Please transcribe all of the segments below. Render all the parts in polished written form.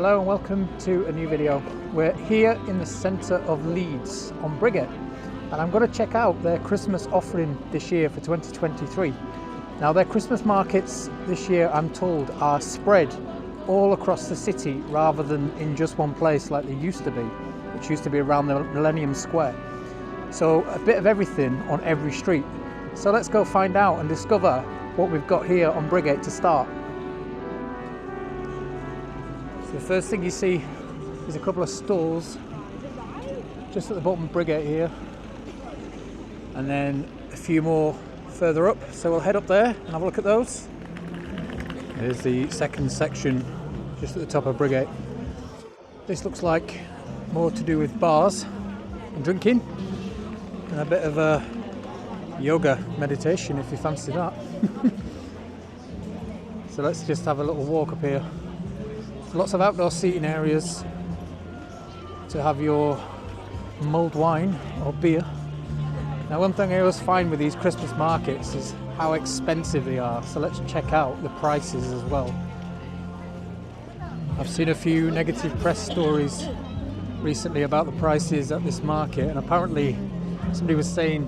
Hello and welcome to a new video. We're here in the centre of Leeds on Briggate, and I'm going to check out their Christmas offering this year for 2023. Now their Christmas markets this year, I'm told, are spread all across the city rather than in just one place like they used to be, which used to be around the Millennium Square. So a bit of everything on every street. So let's go find out and discover what we've got here on Briggate to start. The first thing you see is a couple of stalls just at the bottom of Briggate here, and then a few more further up, so we'll head up there and have a look at those. There's the second section just at the top of Briggate. This looks like more to do with bars and drinking and a bit of a yoga meditation if you fancy that. So let's just have a little walk up here. Lots of outdoor seating areas to have your mulled wine or beer. Now one thing I always find with these Christmas markets is how expensive they are, so let's check out the prices as well. I've seen a few negative press stories recently about the prices at this market, and apparently somebody was saying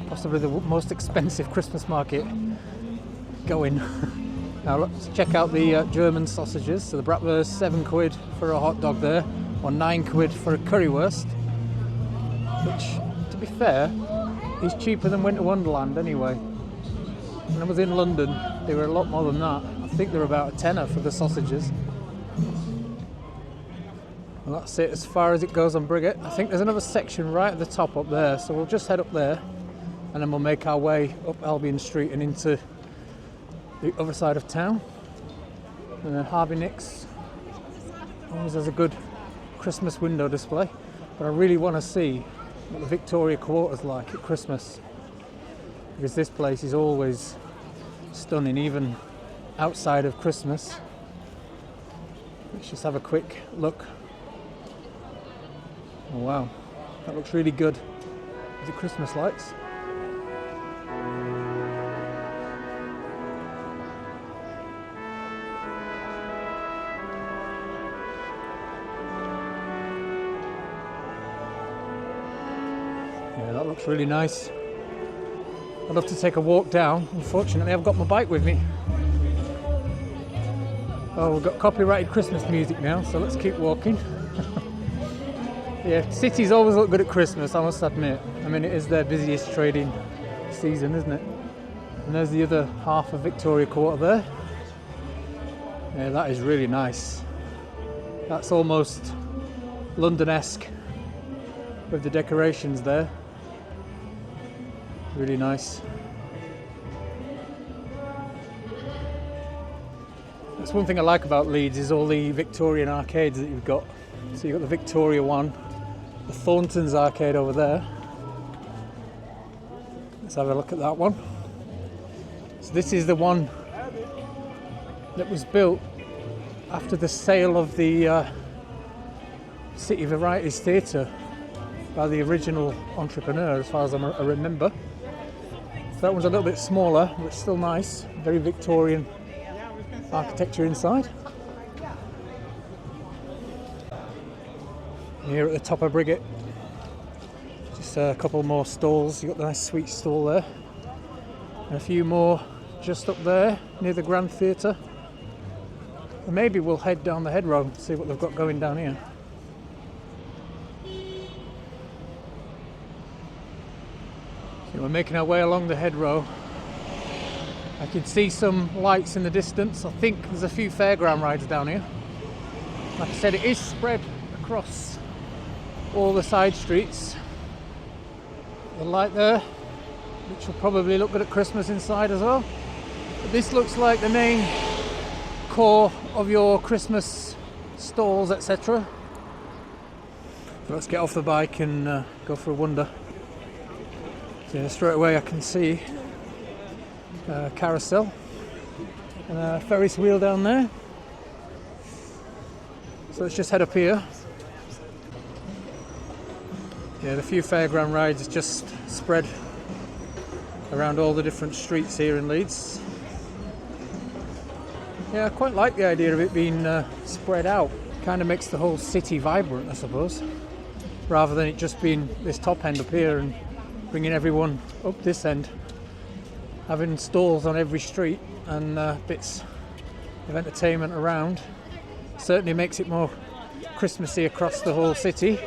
possibly the most expensive Christmas market going. Now let's check out the German sausages. So the bratwurst, £7 for a hot dog there, or £9 for a currywurst, which, to be fair, is cheaper than Winter Wonderland anyway. When I was in London, they were a lot more than that. I think they're about a tenner for the sausages. And that's it as far as it goes on Briggate. I think there's another section right at the top up there, so we'll just head up there and then we'll make our way up Albion Street and into the other side of town. And then Harvey Nicks always has a good Christmas window display, but I really want to see what the Victoria Quarter's like at Christmas, because this place is always stunning even outside of Christmas. Let's just have a quick look. Oh wow, that looks really good with the Christmas lights. Yeah, that looks really nice. I'd love to take a walk down. Unfortunately, I've got my bike with me. Oh, we've got copyrighted Christmas music now, so let's keep walking. Yeah, cities always look good at Christmas, I must admit. I mean, it is their busiest trading season, isn't it? And there's the other half of Victoria Quarter there. Yeah, that is really nice. That's almost London-esque with the decorations there. Really nice. That's one thing I like about Leeds, is all the Victorian arcades that you've got. So you've got the Victoria one, the Thornton's arcade over there. Let's have a look at that one. So this is the one that was built after the sale of the City Varieties Theatre by the original entrepreneur, as far as I remember. So that one's a little bit smaller, but still nice. Very Victorian architecture inside. Here at the top of Briggate, just a couple more stalls. You've got the nice sweet stall there, and a few more just up there near the Grand Theatre. And maybe we'll head down the head road and see what they've got going down here. So we're making our way along the head row. I can see some lights in the distance. I think there's a few fairground rides down here. Like I said, it is spread across all the side streets. The light there, which will probably look good at Christmas inside as well. But this looks like the main core of your Christmas stalls, etc. So let's get off the bike and go for a wander. So yeah, straight away I can see a carousel and a Ferris wheel down there. So let's just head up here. Yeah, the few fairground rides just spread around all the different streets here in Leeds. Yeah, I quite like the idea of it being spread out, Kind of makes the whole city vibrant, I suppose, rather than it just being this top end up here and bringing everyone up this end. Having stalls on every street and bits of entertainment around certainly makes it more Christmassy across the whole city.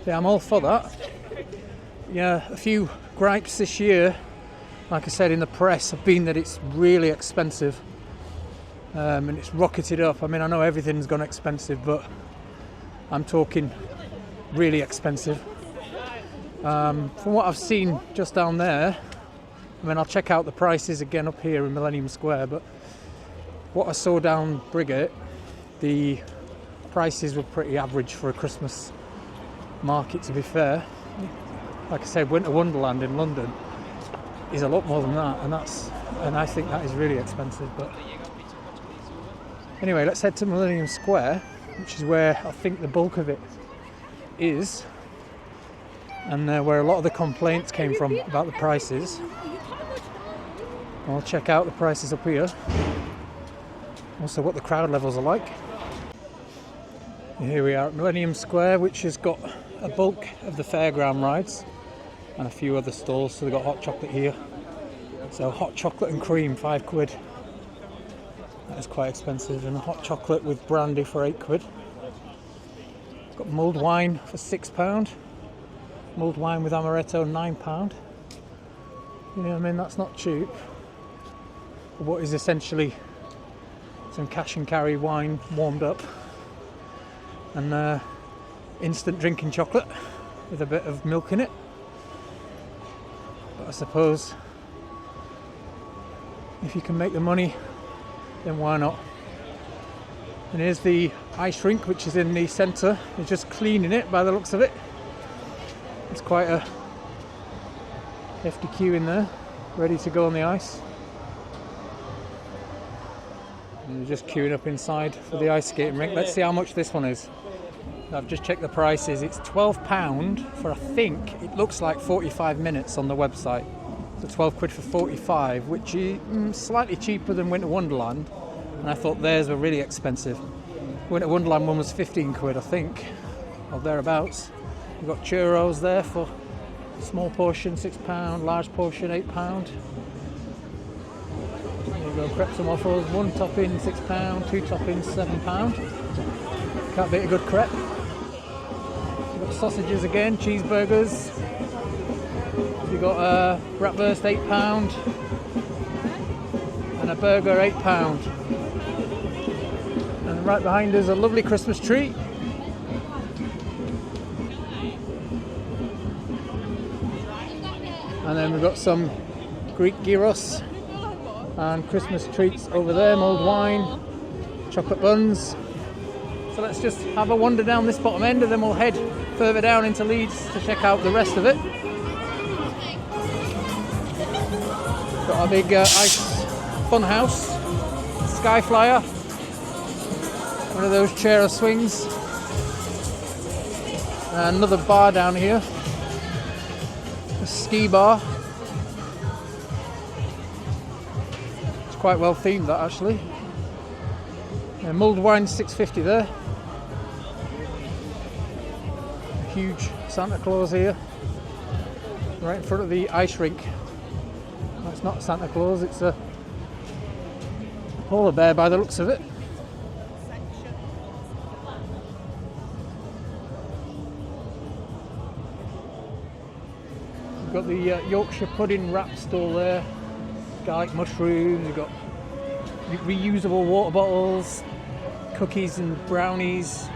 Yeah, I'm all for that. Yeah, a few gripes this year, like I said in the press, have been that it's really expensive. And it's rocketed up. I mean, I know everything's gone expensive, but I'm talking really expensive. From what I've seen just down there, I mean, I'll check out the prices again up here in Millennium Square, but what I saw down Briggate, the prices were pretty average for a Christmas market, to be fair. Like I said, Winter Wonderland in London is a lot more than that, and I think that is really expensive. But anyway, let's head to Millennium Square, which is where I think the bulk of it is, and where a lot of the complaints came from about the prices. I'll check out the prices up here, also what the crowd levels are like. Here we are at Millennium Square, which has got a bulk of the fairground rides and a few other stalls. So they've got hot chocolate here, so hot chocolate and cream, £5. That is quite expensive, and a hot chocolate with brandy for £8. Got mulled wine for £6. Mulled wine with amaretto, £9. You know what I mean? That's not cheap. For what is essentially some cash and carry wine warmed up, and instant drinking chocolate with a bit of milk in it. But I suppose if you can make the money, then why not? And here's the ice rink, which is in the centre. They're just cleaning it by the looks of it. It's quite a hefty queue in there, ready to go on the ice. And they're just queuing up inside for the ice skating rink. Let's see how much this one is. I've just checked the prices. It's £12 for, I think, it looks like 45 minutes on the website. So £12 for 45, which is slightly cheaper than Winter Wonderland. And I thought theirs were really expensive. Winter Wonderland one was £15, I think, or thereabouts. We've got churros there for small portion, £6, large portion, £8. There you go, crepes and waffles, one topping, £6, two toppings, £7. Can't beat a good crepe. We've got sausages again, cheeseburgers. We've got bratwurst, £8, and a burger, £8. And right behind us, a lovely Christmas tree. And then we've got some Greek gyros and Christmas treats over there, mulled wine, chocolate buns. So let's just have a wander down this bottom end, and then we'll head further down into Leeds to check out the rest of it. Got our big ice fun house, sky flyer, one of those chair swings, and another bar down here, a ski bar. It's quite well themed, that, actually. Yeah, mulled wine, £6.50 there. A huge Santa Claus here, right in front of the ice rink. Well, it's not Santa Claus, it's a polar bear by the looks of it. We've got the Yorkshire pudding wrap stall there, garlic mushrooms, we've got reusable water bottles, cookies and brownies,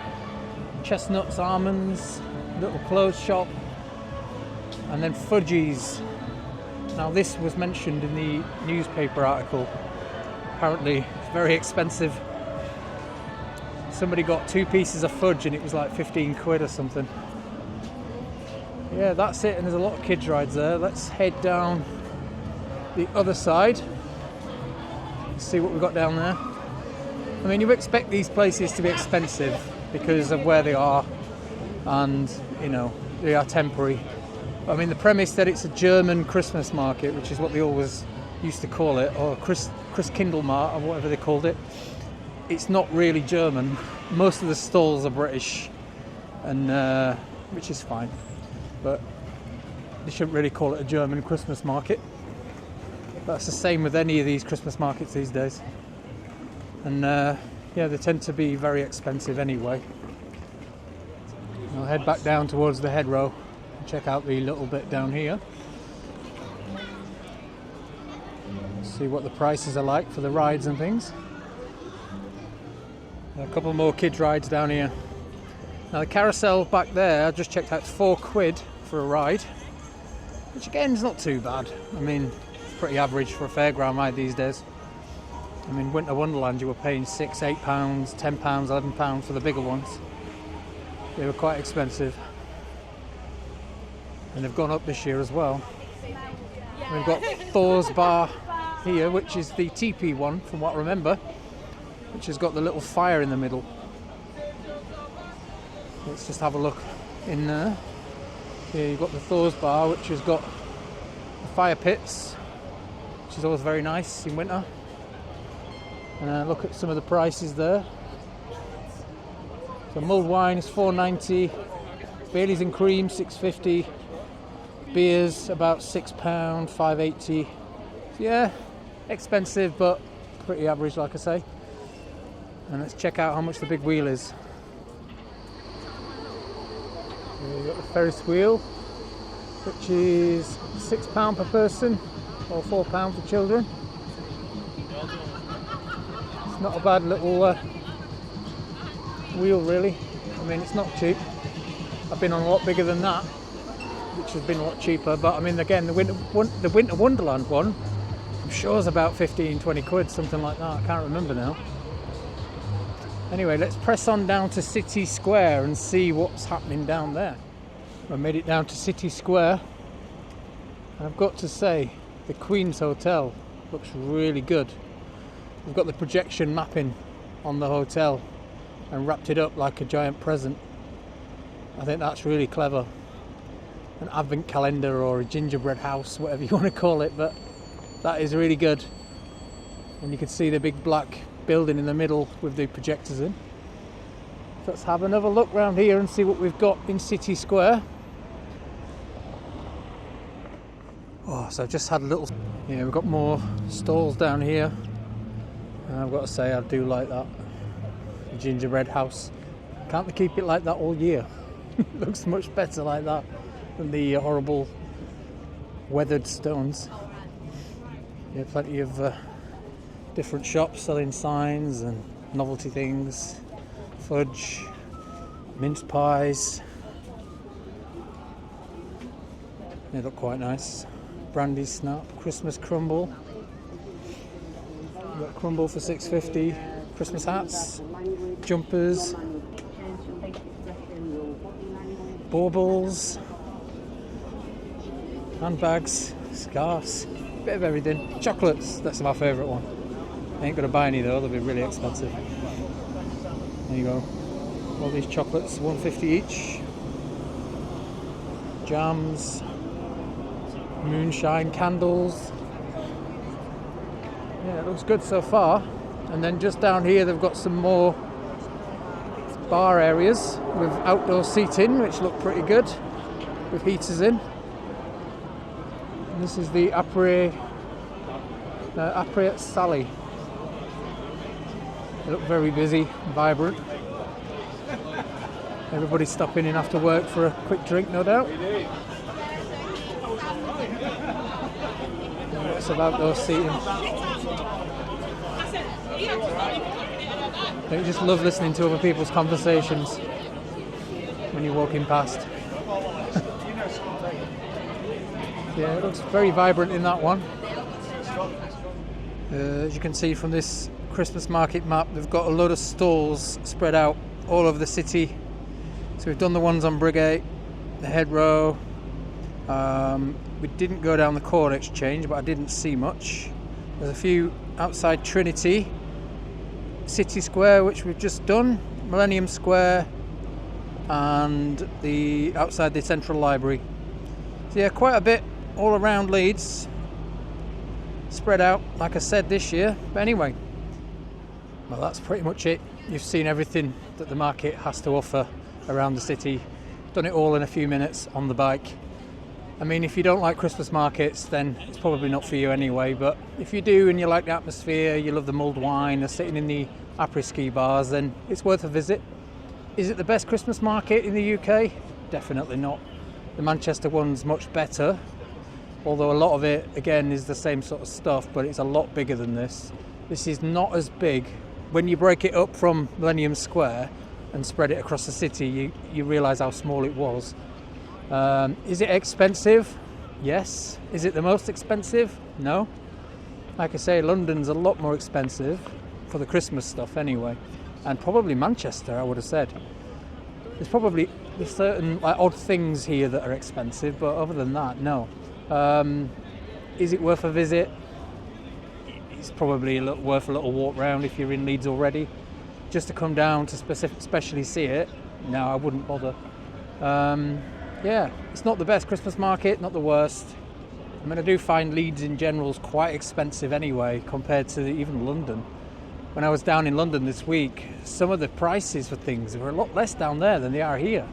chestnuts, almonds, little clothes shop, and then fudgies. Now this was mentioned in the newspaper article. Apparently it's very expensive. Somebody got 2 pieces of fudge and it was like £15 or something. Yeah, that's it, and there's a lot of kids rides there. Let's head down the other side, see what we've got down there. I mean, you expect these places to be expensive because of where they are, and you know, they are temporary. I mean, the premise that it's a German Christmas market, which is what they always used to call it, or Chris Kindle Mart, or whatever they called it, it's not really German. Most of the stalls are British, and which is fine, but they shouldn't really call it a German Christmas market. That's the same with any of these Christmas markets these days, and yeah, they tend to be very expensive anyway. I'll head back down towards the hedgerow and check out the little bit down here, see what the prices are like for the rides and things. A couple more kids rides down here. Now the carousel back there, I just checked out, it's £4 for a ride, which again is not too bad. I mean, it's pretty average for a fairground ride these days. I mean, Winter Wonderland you were paying £6, £8, £10, £11 for the bigger ones. They were quite expensive, and they've gone up this year as well. We've got Thor's Bar here, which is the teepee one from what I remember, which has got the little fire in the middle. Let's just have a look in there. Here you've got the Thor's Bar, which has got the fire pits, which is always very nice in winter. And look at some of the prices there. So mulled wine is £4.90, Baileys and cream £6.50, beers about £6, £5.80. Yeah, expensive but pretty average, like I say. And let's check out how much the big wheel is. We've got the Ferris wheel, which is £6 per person or £4 for children. It's not a bad little wheel really. I mean, it's not cheap. I've been on a lot bigger than that, which has been a lot cheaper, but I mean, again, the Winter Wonderland one I'm sure is about 15-20 quid, something like that. I can't remember now. Anyway, let's press on down to City Square and see what's happening down there. I made it down to City Square, and I've got to say the Queen's Hotel looks really good. We've got the projection mapping on the hotel and wrapped it up like a giant present. I think that's really clever. An advent calendar or a gingerbread house, whatever you want to call it, but that is really good. And you can see the big black building in the middle with the projectors in. So let's have another look around here and see what we've got in City Square. Oh, so I've just had a little... Yeah, we've got more stalls down here. And I've got to say, I do like that. The gingerbread house. Can't they keep it like that all year? It looks much better like that than the horrible weathered stones. Yeah, plenty of different shops selling signs and novelty things. Fudge, mince pies. They look quite nice. Brandy snap, Christmas crumble. We've got crumble for £6.50. Christmas hats, jumpers, baubles, handbags, scarves, bit of everything. Chocolates, that's my favourite one. I ain't gonna buy any though, they'll be really expensive. There you go. All these chocolates, £1.50 each. Jams, moonshine candles. Yeah, it looks good so far. And then just down here they've got some more bar areas with outdoor seating, which look pretty good, with heaters in. And this is the Après Sally. They look very busy, vibrant. Everybody's stopping in after work for a quick drink, no doubt. Lots of outdoor seating. I just love listening to other people's conversations when you're walking past. Yeah, it looks very vibrant in that one. As you can see from this Christmas market map, they've got a load of stalls spread out all over the city. So we've done the ones on Briggate, the hedgerow. We didn't go down the Corn Exchange, but I didn't see much. There's a few outside Trinity, City Square, which we've just done, Millennium Square, and the outside the Central Library. So yeah, quite a bit all around Leeds, spread out, like I said, this year. But anyway, Well, that's pretty much it. You've seen everything that the market has to offer around the city. Done it all in a few minutes on the bike. I mean, if you don't like Christmas markets, then it's probably not for you anyway, but if you do and you like the atmosphere, you love the mulled wine, or sitting in the après-ski bars, then it's worth a visit. Is it the best Christmas market in the UK? Definitely not. The Manchester one's much better, although a lot of it, again, is the same sort of stuff, but it's a lot bigger than this. This is not as big. When you break it up from Millennium Square and spread it across the city, you realise how small it was. Is it expensive? Yes. Is it the most expensive? No. Like I say, London's a lot more expensive for the Christmas stuff anyway, and probably Manchester, I would have said. There's certain like odd things here that are expensive, but other than that, no. Is it worth a visit? It's probably worth a little walk round if you're in Leeds already. Just to come down to specially see it, no, I wouldn't bother. Yeah, it's not the best Christmas market, not the worst. I mean, I do find Leeds in general is quite expensive anyway compared to even London. When I was down in London this week, some of the prices for things were a lot less down there than they are here.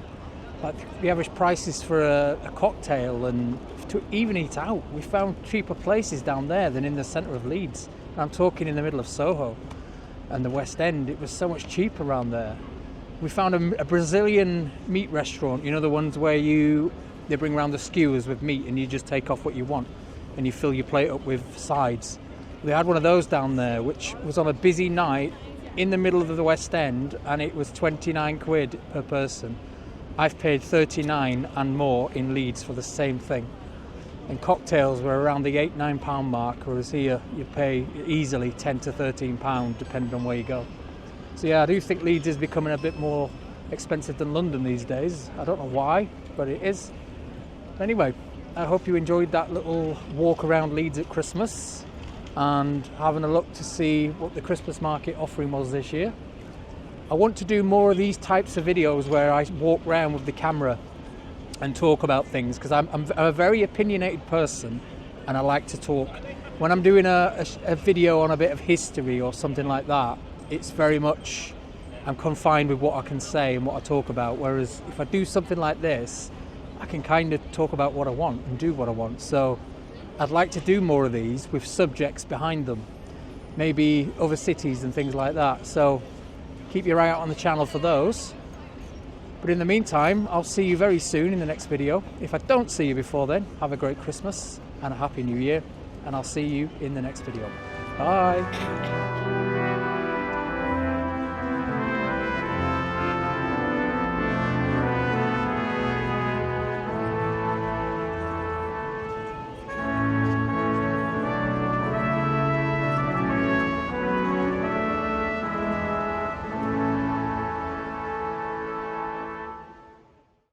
Like the average prices for a cocktail and to even eat out, we found cheaper places down there than in the centre of Leeds. I'm talking in the middle of Soho and the West End. It was so much cheaper around there. We found a Brazilian meat restaurant, you know, the ones where they bring around the skewers with meat and you just take off what you want and you fill your plate up with sides. They had one of those down there, which was on a busy night in the middle of the West End, and it was 29 quid per person. I've paid 39 and more in Leeds for the same thing. And cocktails were around the £8-9 mark, whereas here you pay easily £10 to £13 depending on where you go. So yeah, I do think Leeds is becoming a bit more expensive than London these days. I don't know why, but it is. Anyway, I hope you enjoyed that little walk around Leeds at Christmas and having a look to see what the Christmas market offering was this year. I want to do more of these types of videos where I walk around with the camera and talk about things, because I'm a very opinionated person and I like to talk. When I'm doing a video on a bit of history or something like that, it's very much, I'm confined with what I can say and what I talk about, whereas if I do something like this, I can kind of talk about what I want and do what I want. So I'd like to do more of these with subjects behind them, maybe other cities and things like that. So keep your eye out on the channel for those. But in the meantime, I'll see you very soon in the next video. If I don't see you before then, have a great Christmas and a Happy New Year, and I'll see you in the next video. Bye.